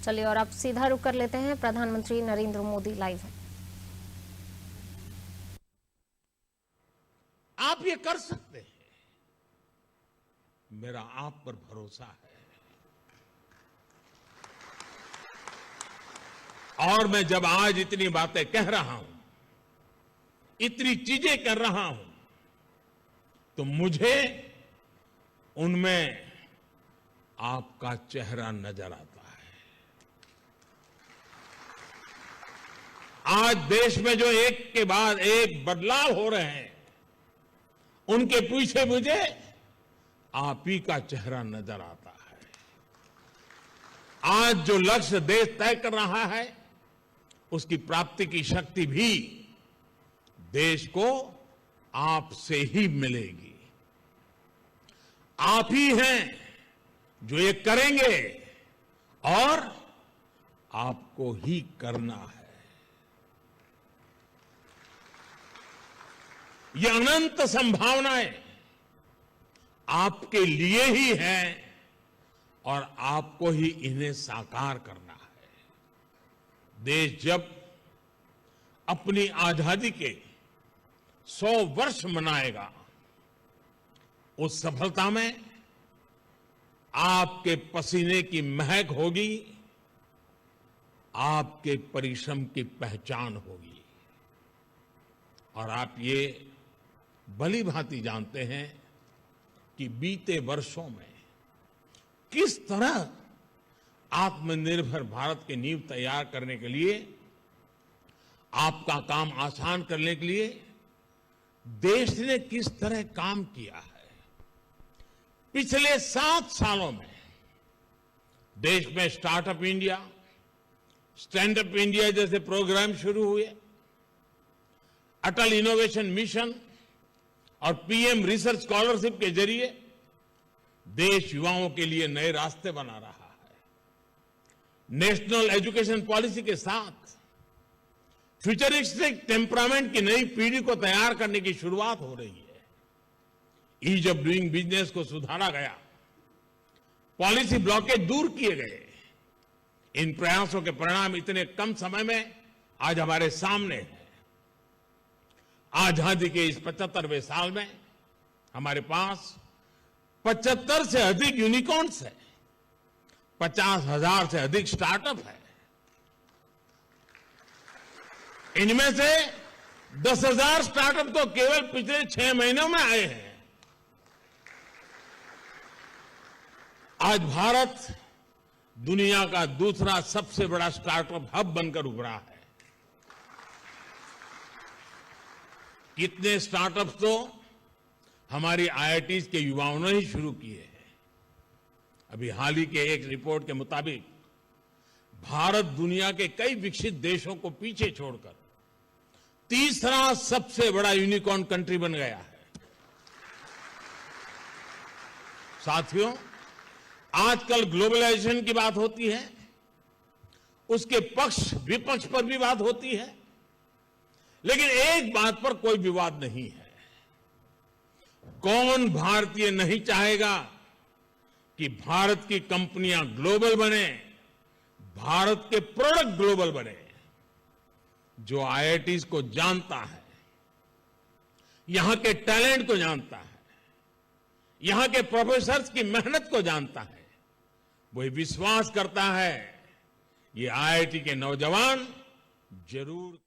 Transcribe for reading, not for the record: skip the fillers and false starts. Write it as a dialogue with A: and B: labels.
A: चलिए और अब सीधा रुक कर लेते हैं प्रधानमंत्री नरेंद्र मोदी लाइव है।
B: आप ये कर सकते हैं, मेरा आप पर भरोसा है। और मैं जब आज इतनी बातें कह रहा हूं, इतनी चीजें कर रहा हूं, तो मुझे उनमें आपका चेहरा नजर आता है। आज देश में जो एक के बाद एक बदलाव हो रहे हैं, उनके पीछे मुझे आप ही का चेहरा नजर आता है। आज जो लक्ष्य देश तय कर रहा है, उसकी प्राप्ति की शक्ति भी देश को आपसे ही मिलेगी। आप ही हैं जो ये करेंगे और आपको ही करना है। ये अनंत संभावनाएं आपके लिए ही हैं और आपको ही इन्हें साकार करना है। देश जब अपनी आजादी के 100 वर्ष मनाएगा, उस सफलता में आपके पसीने की महक होगी, आपके परिश्रम की पहचान होगी। और आप ये भली भांति जानते हैं कि बीते वर्षों में किस तरह आत्मनिर्भर भारत की नींव तैयार करने के लिए, आपका काम आसान करने के लिए देश ने किस तरह काम किया है। पिछले 7 सालों में देश में startup India, stand up India जैसे प्रोग्राम शुरू हुए, अटल इनोवेशन मिशन और पीएम रिसर्च स्कॉलरशिप के जरिए देश युवाओं के लिए नए रास्ते बना रहा है। नेशनल एजुकेशन पॉलिसी के साथ फ्यूचरिस्टिक टेम्परामेंट की नई पीढ़ी को तैयार करने की शुरुआत हो रही है। ईज ऑफ डूइंग बिजनेस को सुधारा गया, पॉलिसी ब्लॉकेज दूर किए गए। इन प्रयासों के परिणाम इतने कम समय में आज हमारे सामने हैं। आजादी के इस 75वें साल में हमारे पास 75 से अधिक यूनिकॉर्न्स है, 50,000 से अधिक स्टार्टअप है। इनमें से 10,000 स्टार्टअप तो केवल पिछले 6 महीनों में आए हैं। आज भारत दुनिया का दूसरा सबसे बड़ा स्टार्टअप हब बनकर उभरा है। कितने स्टार्टअप्स तो हमारी आईआईटीज के युवाओं ने ही शुरू किए हैं। अभी हाल ही के एक रिपोर्ट के मुताबिक भारत दुनिया के कई विकसित देशों को पीछे छोड़कर तीसरा सबसे बड़ा यूनिकॉर्न कंट्री बन गया है। साथियों, आजकल ग्लोबलाइजेशन की बात होती है, उसके पक्ष विपक्ष पर भी बात होती है, लेकिन एक बात पर कोई विवाद नहीं है। कौन भारतीय नहीं चाहेगा कि भारत की कंपनियां ग्लोबल बने, भारत के प्रोडक्ट ग्लोबल बने। जो आईआईटीज को जानता है, यहां के टैलेंट को जानता है, यहां के प्रोफेसर्स की मेहनत को जानता है, वही विश्वास करता है ये आईआईटी के नौजवान जरूर